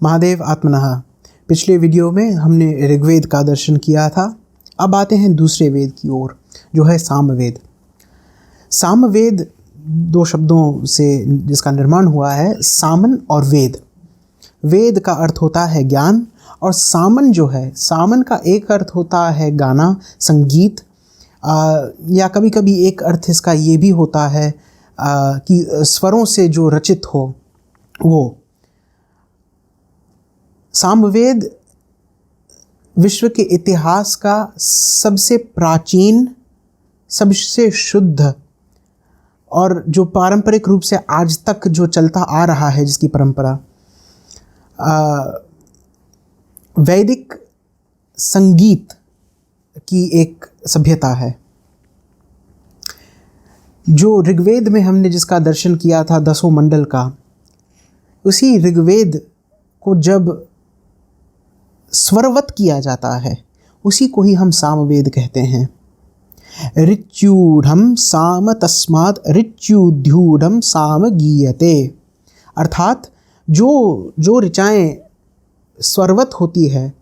महादेव आत्मनः। पिछले वीडियो में हमने ऋग्वेद का दर्शन किया था। अब आते हैं दूसरे वेद की ओर, जो है सामवेद। सामवेद दो शब्दों से जिसका निर्माण हुआ है, सामन और वेद। वेद का अर्थ होता है ज्ञान, और सामन जो है, सामन का एक अर्थ होता है गाना, संगीत, या कभी कभी एक अर्थ इसका ये भी होता है कि स्वरों से जो रचित हो वो। सामवेद विश्व के इतिहास का सबसे प्राचीन, सबसे शुद्ध और जो पारंपरिक रूप से आज तक जो चलता आ रहा है, जिसकी परंपरा वैदिक संगीत की एक सभ्यता है। जो ऋग्वेद में हमने जिसका दर्शन किया था, 10 मंडल का, उसी ऋग्वेद को जब स्वरवत किया जाता है, उसी को ही हम सामवेद कहते हैं। ऋच्यूढ़म साम तस्मात् ऋच्यूध्यूढ़म साम गीयते। अर्थात जो ऋचाएँ स्वरवत होती है,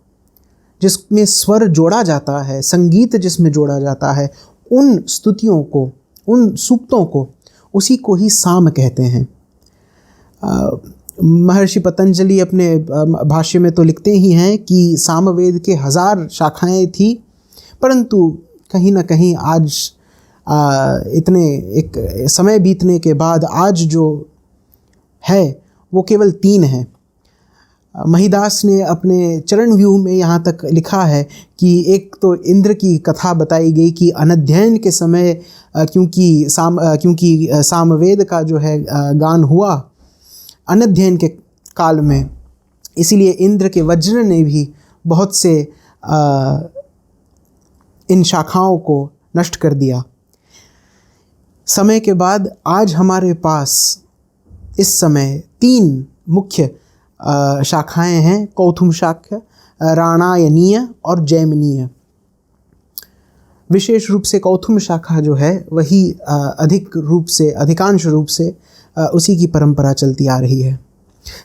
जिसमें स्वर जोड़ा जाता है, संगीत जिसमें जोड़ा जाता है, उन स्तुतियों को, उन सूक्तों को, उसी को ही साम कहते हैं। महर्षि पतंजलि अपने भाष्य में तो लिखते ही हैं कि सामवेद के 1000 शाखाएं थी, परंतु कहीं ना कहीं आज इतने एक समय बीतने के बाद आज जो है वो केवल 3 है। महिदास ने अपने चरण व्यूह में यहाँ तक लिखा है कि एक तो इंद्र की कथा बताई गई कि अनध्ययन के समय क्योंकि सामवेद का जो है गान हुआ अनध्ययन के काल में, इसीलिए इंद्र के वज्र ने भी बहुत से इन शाखाओं को नष्ट कर दिया। समय के बाद आज हमारे पास इस समय 3 मुख्य शाखाएं हैं, कौथुम शाखा, राणायनीय और जैमिनीय। विशेष रूप से कौथुम शाखा जो है वही अधिकांश रूप से उसी की परंपरा चलती आ रही है।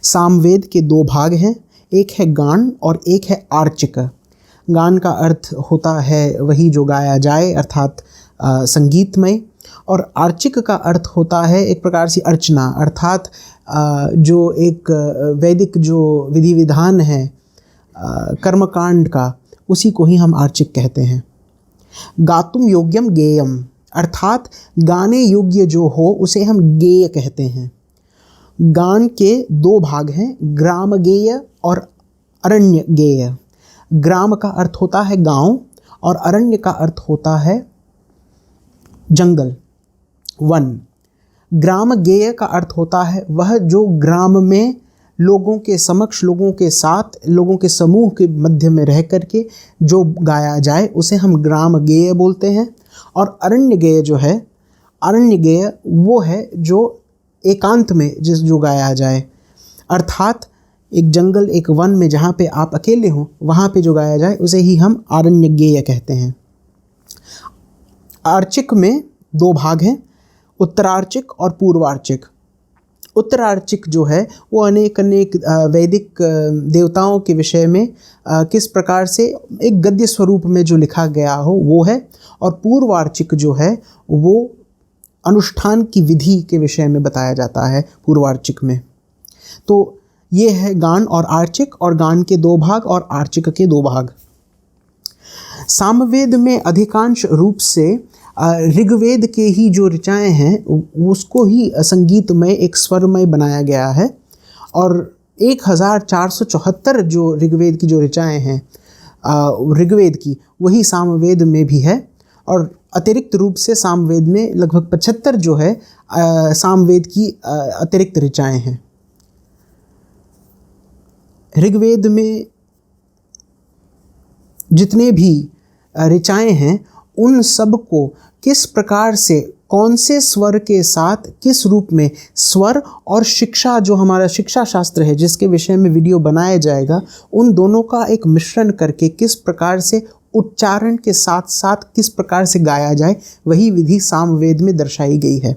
सामवेद के 2 भाग हैं, एक है गान और एक है आर्चिक। गान का अर्थ होता है वही जो गाया जाए, अर्थात संगीतमय, और आर्चिक का अर्थ होता है एक प्रकार से अर्चना, अर्थात जो एक वैदिक जो विधि विधान है कर्मकांड का, उसी को ही हम आर्चिक कहते हैं। गातुम योग्यम गेयम, अर्थात गाने योग्य जो हो उसे हम गेय कहते हैं। गान के 2 भाग हैं, ग्राम गेय और अरण्य गेय। ग्राम का अर्थ होता है गांव और अरण्य का अर्थ होता है जंगल, वन। ग्राम गेय का अर्थ होता है वह जो ग्राम में लोगों के समक्ष, लोगों के साथ, लोगों के समूह के मध्य में रह करके जो गाया जाए उसे हम ग्राम गेय बोलते हैं। और अरण्य गेय जो है, अरण्य गेय वो है जो एकांत में जो गाया जाए, अर्थात एक जंगल, एक वन में जहाँ पे आप अकेले हों वहाँ पे जो गाया जाए उसे ही हम अरण्य गेय कहते हैं। आर्चिक में 2 भाग हैं, उत्तरार्चिक और पूर्वार्चिक। उत्तरार्चिक जो है वो अनेक वैदिक देवताओं के विषय में किस प्रकार से एक गद्य स्वरूप में जो लिखा गया हो वो है, और पूर्वार्चिक जो है वो अनुष्ठान की विधि के विषय में बताया जाता है पूर्वार्चिक में। तो ये है गान और आर्चिक, और गान के 2 भाग और आर्चिक के 2 भाग। सामवेद में अधिकांश रूप से ऋग्वेद के ही जो ऋचाएँ हैं उसको ही संगीतमय, एक स्वरमय बनाया गया है, और 1474 जो ऋग्वेद की जो ऋचाएँ हैं ऋग्वेद की, वही सामवेद में भी है। और अतिरिक्त रूप से सामवेद में लगभग 75 जो है सामवेद की अतिरिक्त ऋचाएँ हैं। ऋग्वेद में जितने भी ऋचाएँ हैं उन सब को किस प्रकार से, कौन से स्वर के साथ, किस रूप में स्वर और शिक्षा, जो हमारा शिक्षा शास्त्र है जिसके विषय में वीडियो बनाया जाएगा, उन दोनों का एक मिश्रण करके किस प्रकार से उच्चारण के साथ साथ किस प्रकार से गाया जाए, वही विधि सामवेद में दर्शाई गई है।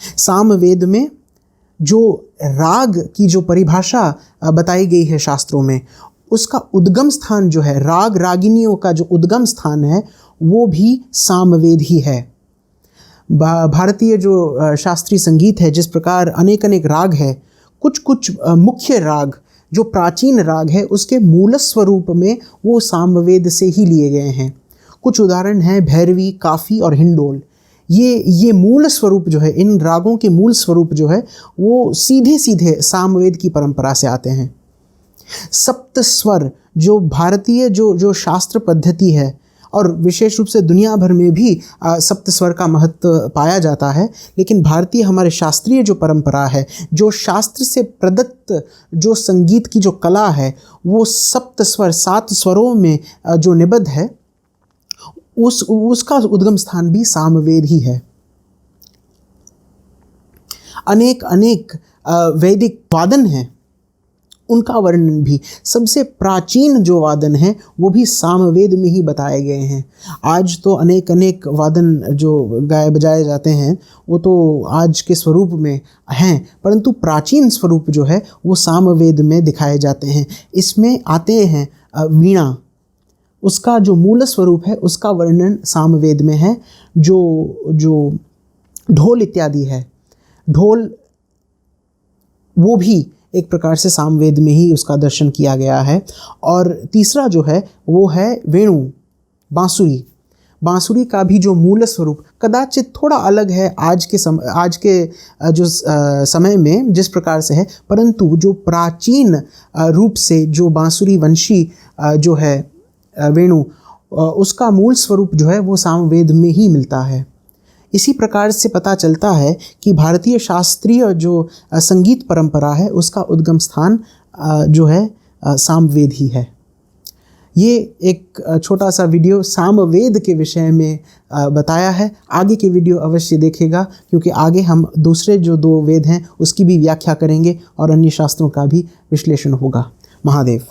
सामवेद में जो राग की जो परिभाषा बताई गई है शास्त्रों में, उसका उद्गम स्थान जो है, राग रागिनियों का जो उद्गम स्थान है, वो भी सामवेद ही है। भारतीय जो शास्त्रीय संगीत है, जिस प्रकार अनेक अनेक राग है, कुछ कुछ मुख्य राग जो प्राचीन राग है उसके मूल स्वरूप में वो सामवेद से ही लिए गए हैं। कुछ उदाहरण हैं भैरवी, काफ़ी और हिंडोल। ये मूल स्वरूप जो है, इन रागों के मूल स्वरूप जो है वो सीधे सीधे सामवेद की परंपरा से आते हैं। सप्त स्वर जो भारतीय जो शास्त्र पद्धति है, और विशेष रूप से दुनिया भर में भी सप्त स्वर का महत्व पाया जाता है, लेकिन भारतीय हमारे शास्त्रीय जो परंपरा है, जो शास्त्र से प्रदत्त जो संगीत की जो कला है, वो सप्त स्वर, 7 स्वरों में जो निबद्ध है, उसका उद्गम स्थान भी सामवेद ही है। अनेक अनेक वैदिक वादन हैं, उनका वर्णन भी, सबसे प्राचीन जो वादन हैं वो भी सामवेद में ही बताए गए हैं। आज तो अनेक अनेक वादन जो गाए बजाए जाते हैं वो तो आज के स्वरूप में हैं, परंतु प्राचीन स्वरूप जो है वो सामवेद में दिखाए जाते हैं। इसमें आते हैं वीणा, उसका जो मूल स्वरूप है उसका वर्णन सामवेद में है। जो ढोल इत्यादि है, ढोल वो भी एक प्रकार से सामवेद में ही उसका दर्शन किया गया है। और तीसरा जो है वो है वेणु, बांसुरी। बांसुरी का भी जो मूल स्वरूप कदाचित थोड़ा अलग है आज के जो समय में जिस प्रकार से है, परंतु जो प्राचीन रूप से जो बांसुरी वंशी जो है वेणु, उसका मूल स्वरूप जो है वो सामवेद में ही मिलता है। इसी प्रकार से पता चलता है कि भारतीय शास्त्रीय जो संगीत परंपरा है उसका उद्गम स्थान जो है सामवेद ही है। ये एक छोटा सा वीडियो सामवेद के विषय में बताया है। आगे के वीडियो अवश्य देखेगा, क्योंकि आगे हम दूसरे जो 2 वेद हैं उसकी भी व्याख्या करेंगे और अन्य शास्त्रों का भी विश्लेषण होगा। महादेव।